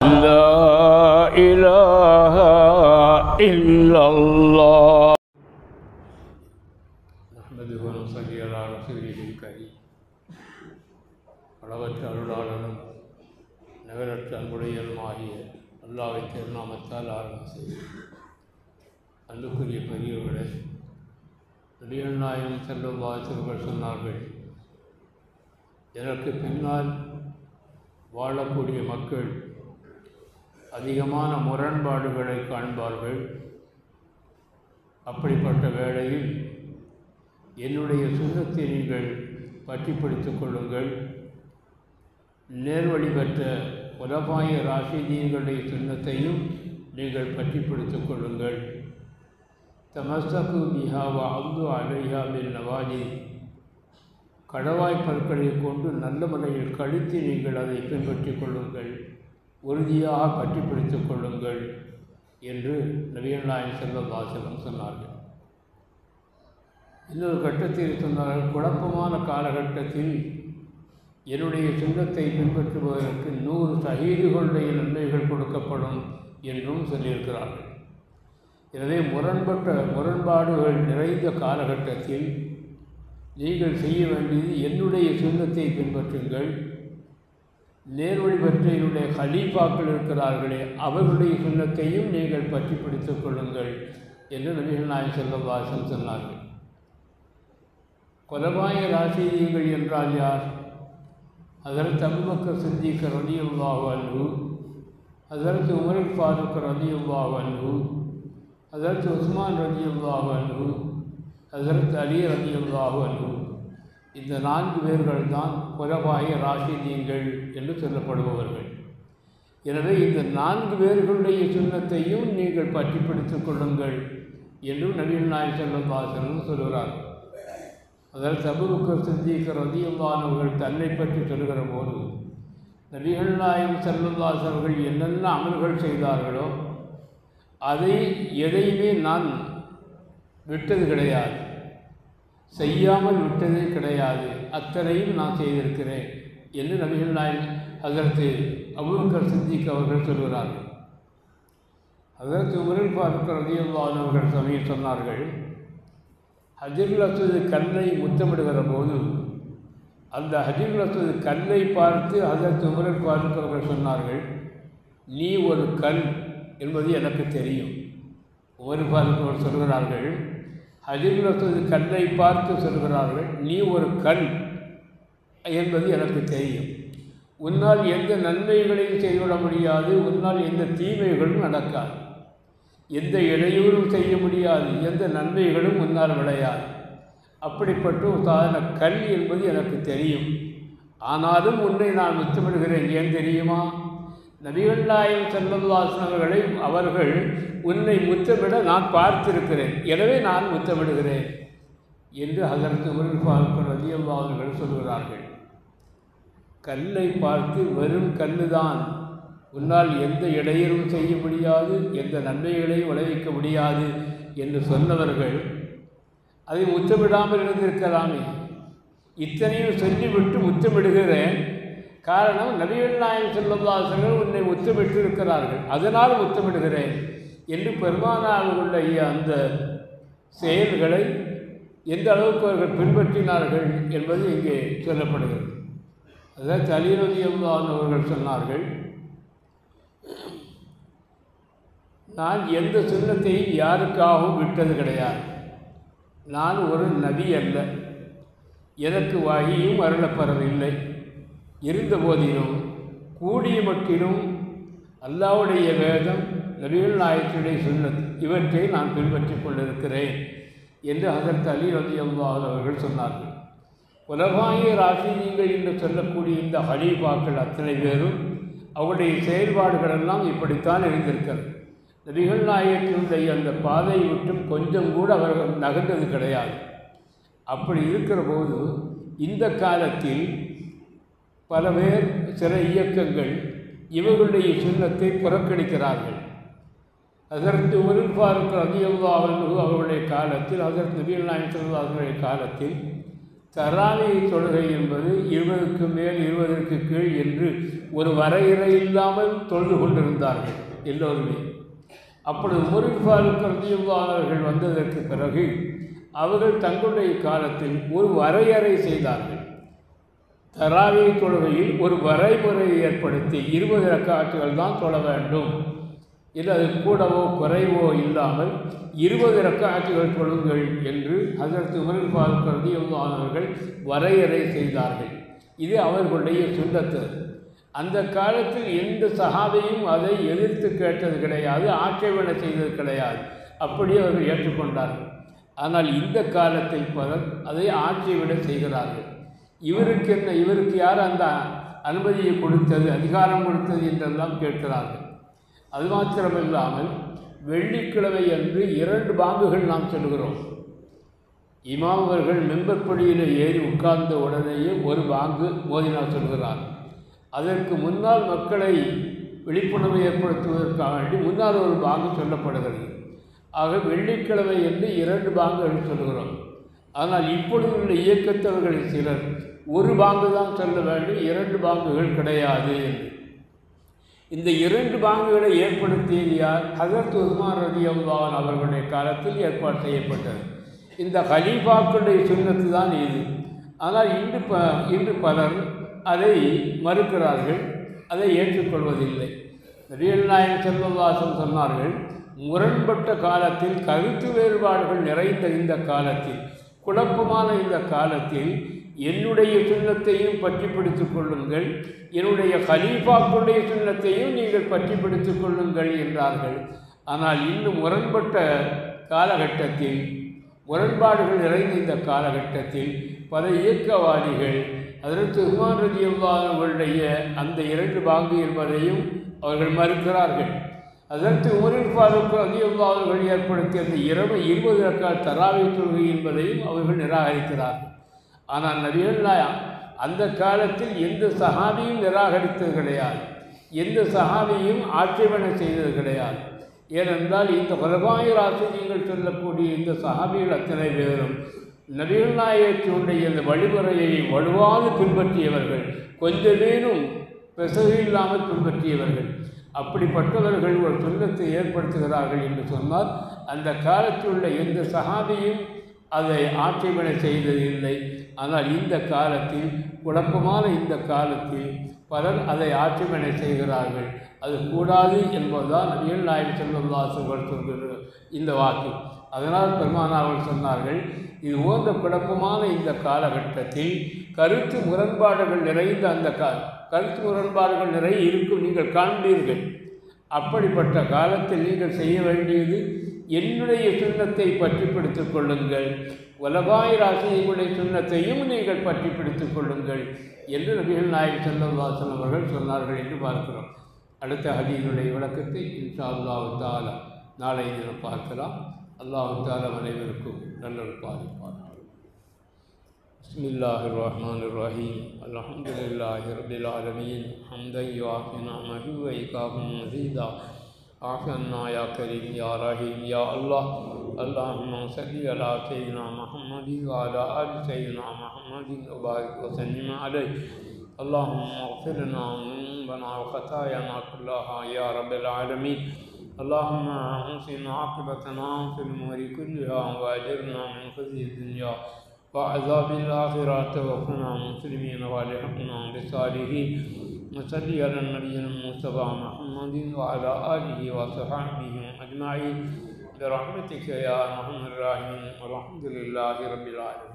لا إله إلا الله نحمده ونصلي على رسوله الكريم அளவற்ற அருளாளனும் நிகரற்ற அன்புடையனுமாகிய அல்லாஹ்வின் திருநாமத்தால் ஆரம்பம் செய்கிறேன். அன்புக்குரிய பெரியவர்களே, நபிகள் நாயகம் ஸல்லல்லாஹு அலைஹி வஸல்லம் சொன்னார்கள், எனக்கு பின்னால் வாழக்கூடிய மக்கள் அதிகமான முரண்பாடுகளை காண்பார்கள். அப்படிப்பட்ட வேளையில் என்னுடைய சுன்னத்தை நீங்கள் பற்றி பிடித்துக் கொள்ளுங்கள். நேர்வழி பெற்ற உலமாய ராஷிதீன்களுடைய சுன்னத்தையும் நீங்கள் பற்றி பிடித்துக் கொள்ளுங்கள். தமஸ்ஸகு பிஹா வ அப்து அலைஹா பின் நவாஜி, கடவாய் பற்களை கொண்டு நல்ல முறையில் கழித்து நீங்கள் அதை பின்பற்றிக் கொள்ளுங்கள், உறுதியாக பற்றி பிடித்துக் கொள்ளுங்கள் என்று நபிகள் நாயகம் ஸல்லல்லாஹு அலைஹி வஸல்லம் சொன்னார்கள். இன்னொரு கட்டத்தில் சொன்னார்கள், குழப்பமான காலகட்டத்தில் என்னுடைய சுன்னத்தை பின்பற்றுவதற்கு 100 ஷஹீதுகளுடைய நன்மைகள் கொடுக்கப்படும் என்றும் சொல்லியிருக்கிறார்கள். எனவே முரண்பாடுகள் நிறைந்த காலகட்டத்தில் நீங்கள் செய்ய வேண்டியது என்னுடைய சுன்னத்தை பின்பற்றுங்கள். நேர்வழி பெற்ற என்னுடைய ஹலீஃபாக்கள் இருக்கிறார்களே, அவர்களுடைய சுன்னத்தையும் நீங்கள் பற்றி பிடித்துக் கொள்ளுங்கள் என்று நபிகள் நாயகம் ஸல்லல்லாஹு அலைஹி வஸல்லம் சொன்னார்கள். குலமாய ராஷிதீன்கள் என்றால் யார்? ஹஸரத் அபூபக்கர் சித்திக் ரலியல்லாஹு அன்ஹு, ஹஸரத் உமர் ஃபாரூக் ரலியல்லாஹு அன்ஹு, ஹஸரத் உஸ்மான் ரலியல்லாஹு அன்ஹு, ஹஸரத் அலி ரலியல்லாஹு அன்ஹு. இந்த 4 பேர்கள் தான் குலமாய ராஷிதீன்கள் என்று சொல்லப்படுபவர்கள். எனவே இந்த 4 பேர்களுடைய சுன்னத்தையும் நீங்கள் பற்றி பிடித்துக் கொள்ளுங்கள் என்றும் நபிகள் நாயகம் ஸல்லல்லாஹு அலைஹி வஸல்லம் சொல்கிறார். அதற்கு அபூபக்கர் சித்திக் ரலியல்லாஹு அன்ஹு அவர்கள் தன்னை பற்றி சொல்கிற போது, நபிகள் நாயகம் ஸல்லல்லாஹு அலைஹி வஸல்லம் அவர்கள் என்னென்ன அமல்கள் செய்தார்களோ அதை எதையுமே நான் விட்டது கிடையாது, செய்யாமல் விட்டதே கிடையாது, அத்தனையும் நான் செய்திருக்கிறேன் என்று நபிகள் நாயகம் ஹஸரத் அபூபக்கர் சித்திக் அவர்கள் சொல்கிறார்கள். ஹஸரத் உமர் ஃபாரூக் ரலியல்லாஹு அன்ஹு அவர்கள் சமயம் சொன்னார்கள், ஹஜ்ருல் அஸ்வத் கல்லை முத்தமிடுகிற போது அந்த ஹஜ்ருல் அஸ்வத் கல்லை பார்த்து ஹஸரத் உமர் ஃபாரூக் அவர்கள் சொன்னார்கள், நீ ஒரு கல் என்பது எனக்கு தெரியும். உமர் ஃபாரூக் அவர்கள் சொல்கிறார்கள், ஹஜ்ருல் அஸ்வத் கல்லை பார்த்து சொல்கிறார்கள், நீ ஒரு கல் என்பது எனக்கு தெரியும். உன்னால் எந்த நன்மைகளையும் செய்துவிட முடியாது, உன்னால் எந்த தீமைகளும் நடக்காது, எந்த இடையூறும் செய்ய முடியாது, எந்த நன்மைகளும் முன்னால் விளையாது. அப்படிப்பட்ட ஒரு சாதாரண கல் என்பது எனக்கு தெரியும். ஆனாலும் உன்னை நான் முத்தமிடுகிறேன். ஏன் தெரியுமா? நபிகள் நாயகம் ஸல்லல்லாஹு அலைஹி வஸல்லம் அவர்கள் உன்னை முத்தமிட நான் பார்த்திருக்கிறேன், எனவே நான் முத்தமிடுகிறேன் என்று ஹஸரத் உமர் ஃபாரூக் ரலியல்லாஹு அன்ஹு அவர்கள் சொல்கிறார்கள். கல்லை பார்த்து வெறும் கல்லுதான், உன்னால் எந்த இடையூறும் செய்ய முடியாது, எந்த நன்மைகளையும் விளைவிக்க முடியாது என்று சொன்னவர்கள் அதை முத்தமிடாமல் இருந்திருக்கலாமே. இத்தனையும் சொல்லிவிட்டு முத்தமிடுகிறேன், காரணம் நபிகள் நாயகம் ஸல்லல்லாஹு அலைஹி வஸல்லம் உன்னை முத்தமிட்டு இருக்கிறார்கள், அதனால் முத்தமிடுகிறேன் என்று பெருமானாருடைய அந்த செயல்களை எந்த அளவுக்கு அவர்கள் பின்பற்றினார்கள் என்பது இங்கே சொல்லப்படுகிறது. அதாவது அலி ரலியல்லாஹு அன்ஹு அவர்கள் சொன்னார்கள், நான் எந்த சுன்னத்தையும் யாருக்காகவும் விட்டது கிடையாது. நான் ஒரு நபி அல்ல, எனக்கு வஹீயும் அருளப்பெறவில்லை. இருந்த போதிலும் கூடிய மட்டிலும் அல்லாஹ்வுடைய வேதம், நபிகள் நாயகத்துடைய சுன்னத், இவற்றை நான் பின்பற்றிக் கொண்டிருக்கிறேன் என்று ஹஸரத் அலி ரலியல்லாஹு அன்ஹு அவர்கள் சொன்னார்கள். உலமாய ராஷிதீன்கள் என்று சொல்லக்கூடிய இந்த ஹலீஃபாக்கள் அத்தனை பேரும் அவருடைய செயல்பாடுகளெல்லாம் இப்படித்தான் இருந்திருக்கிறது. நபிகள் நாயகத்தினுடைய அந்த பாதையை விட்டும் கொஞ்சம் கூட அவர்கள் நகர்ந்தது கிடையாது. அப்படி இருக்கிற போது இந்த காலத்தில் பல பேர், சில இயக்கங்கள் இவர்களுடைய சுன்னத்தை புறக்கணிக்கிறார்கள். ஹஸரத் உமர் ஃபாரூக் ரலியல்லாஹு அன்ஹு அவர்களுடைய காலத்தில், ஹஸரத் நபிகள் நாயகம் ஸல்லல்லாஹு அலைஹி வஸல்லம் காலத்தில் தராவி தொழுகை என்பது 20க்கு மேல் 20க்கு கீழ் என்று ஒரு வரையறை இல்லாமல் தொழுது கொண்டிருந்தார்கள் எல்லோருமே. அப்பொழுது உமர் ஃபாரூக் ரலியல்லாஹு அவர்கள் வந்ததற்கு பிறகு அவர்கள் தங்களுடைய காலத்தில் ஒரு வரையறை செய்தார்கள். தராவி தொழுகையில் ஒரு வரைமுறையை ஏற்படுத்தி 20 ரக்காத்துகள் தான் தொழ வேண்டும், இல்லை அது கூடவோ குறைவோ இல்லாமல் 20 ரக்காத்துகள் தொழுங்கள் என்று ஹஜ்ரத் உமர் ஃபாரூக் ரலியல்லாஹு அவர்கள் வரையறை செய்தார்கள். இது அவர்களுடைய சுன்னத்து. அந்த காலத்தில் எந்த சஹாபியும் அதை எதிர்த்து கேட்டது கிடையாது, ஆட்சேபனை செய்தது கிடையாது. அப்படியே அவர்கள் ஏற்றுக்கொண்டார்கள். ஆனால் இந்த காலத்தில் பலர் அதை ஆட்சேபனை செய்கிறார்கள். இவருக்கு என்ன, இவருக்கு யார் அந்த அனுமதியை கொடுத்தது, அதிகாரம் கொடுத்தது என்றெல்லாம் கேட்கிறார்கள். அது மாத்திரமில்லாமல் வெள்ளிக்கிழமை அன்று 2 பாங்குகள் நாம் சொல்கிறோம். இமாம் அவர்கள் மெம்பர் படியில் ஏறி உட்கார்ந்த உடனேயே ஒரு பாங்கு மோதினார் சொல்கிறார். அதற்கு முன்னால் மக்களை விழிப்புணர்வு ஏற்படுத்துவதற்காக வேண்டி முன்னால் ஒரு பாங்கு சொல்லப்படுகிறது. ஆக வெள்ளிக்கிழமை என்று 2 பாங்குகள் சொல்கிறோம். ஆனால் இப்பொழுது உள்ள இயக்கத்தவர்களில் சிலர் ஒரு பாங்கு தான் சொல்ல வேண்டும், 2 பாங்குகள் கிடையாது என்று. இந்த 2 பாங்குகளை ஏற்படுத்தியது யார்? ஹஜ்ரத் உஸ்மான் ரலியல்லாஹு அவர்களுடைய காலத்தில் ஏற்பாடு செய்யப்பட்டது. இந்த கலீஃபாக்களுடைய சுன்னத்து தான் இது. ஆனால் இன்று பலர் அதை மறுக்கிறார்கள், அதை ஏற்றுக்கொள்வதில்லை. நபிகள் நாயகம் ஸல்லல்லாஹு அலைஹி வஸல்லம் சொன்னார்கள், முரண்பட்ட காலத்தில், கருத்து வேறுபாடுகள் நிறைந்த இந்த காலத்தில், குழப்பமான இந்த காலத்தில் என்னுடைய சுன்னத்தையும் பற்றி பிடித்துக் கொள்ளுங்கள், என்னுடைய கலீஃபாக்களுடைய சுன்னத்தையும் நீங்கள் பற்றி பிடித்துக் கொள்ளுங்கள் என்றார்கள். ஆனால் இன்னும் முரண்பட்ட காலகட்டத்தில், முரண்பாடுகள் நிறைந்த இந்த காலகட்டத்தில் பல இயக்கவாதிகள் ஹஜ்ரத் உஸ்மான் ரலியல்லாஹு அவர்களுடைய அந்த 2 பாங்கு என்பதையும் அவர்கள் மறுக்கிறார்கள். ஹஜ்ரத் உமர் ஃபாரூக் ரலியல்லாஹு அவர்கள் ஏற்படுத்திய அந்த 20 ரக்காத் தராவி தொழுகை என்பதையும் அவர்கள் நிராகரிக்கிறார்கள். ஆனால் நபிகள் நாயகம் அந்த காலத்தில் எந்த சஹாபியும் நிராகரித்தது கிடையாது, எந்த சஹாபியும் ஆட்சேபனை செய்தது கிடையாது. ஏனென்றால் இந்த குலஃபாய் ராஷிதீன்கள் சொல்லக்கூடிய இந்த சஹாபிகள் அத்தனை பேரும் நபிகள் நாயகத்தினுடைய இந்த வழிமுறையை வலுவாது பின்பற்றியவர்கள், கொஞ்சமேனும் பிசகு இல்லாமல் பின்பற்றியவர்கள். அப்படிப்பட்டவர்கள் ஒரு சுன்னத்தை ஏற்படுத்துகிறார்கள் என்று சொன்னால் அந்த காலத்தில் உள்ள எந்த சஹாபியும் அதை ஆட்சேபனை செய்ததில்லை. ஆனால் இந்த காலத்தில், குழப்பமான இந்த காலத்தில் பலர் அதை ஆட்சேபனை செய்கிறார்கள். அது கூடாது என்பதுதான் நபிகள் நாயகம் ஸல்லல்லாஹு அலைஹி வஸல்லம் சொல்கிற இந்த வாக்கு. அதனால் பெருமானார் அவர்கள் சொன்னார்கள், இது போன்ற குழப்பமான இந்த காலகட்டத்தில் கருத்து முரண்பாடுகள் நிறைந்த அந்த கருத்து முரண்பாடுகள் நிறைய இருக்கும், நீங்கள் காண்பீர்கள். அப்படிப்பட்ட காலத்தில் நீங்கள் செய்ய வேண்டியது, என்னுடைய சுன்னத்தை பற்றி பிடித்துக் கொள்ளுங்கள், குலஃபாய் ராஷிதீன்களுடைய சுன்னத்தையும் நீங்கள் பற்றி பிடித்துக் கொள்ளுங்கள் என்று நபிகள் நாயகம் ஸல்லல்லாஹு அலைஹி வஸல்லம் அவர்கள் சொன்னார்கள் என்று பார்க்கிறோம். அடுத்த ஹதீஸுடைய விளக்கத்தை இன்ஷா அல்லாஹ் தஆலா நாளை தினம் பார்க்கலாம். அல்லாஹ் தஆலா அனைவருக்கும் நல்லொரு பாதிப்பார். பிஸ்மில்லாஹிர் ரஹ்மானிர் ரஹீம். அல்ஹம்துலில்லாஹி ரப்பில் ஆலமீன். ஹம்தன் யுஆஃபி நிஅமஹு வ யுகாஃபி மஸீதா. ஆஃபியன்னா யா கரீம் யா ரஹீம் யா அல்லாஹ். அல்லாஹும்ம ஸல்லி அலா சய்யிதினா முஹம்மதின் வ அலா ஆலி சய்யிதினா முஹம்மதின் வ பாரிக் வ சல்லிம் அலைஹி. اللهم اغفر لنا ذنوبنا وخطايانا كلها يا رب العالمين. اللهم احسن عاقبتنا في الامور كلها واجرنا من خزي الدنيا وعذاب الاخره توفنا مسلمين والحقنا بالصالحين. وصلي على النبي المصطفى محمد وعلى اله وصحبه اجمعين برحمتك يا ارحم الراحمين. والحمد لله رب العالمين.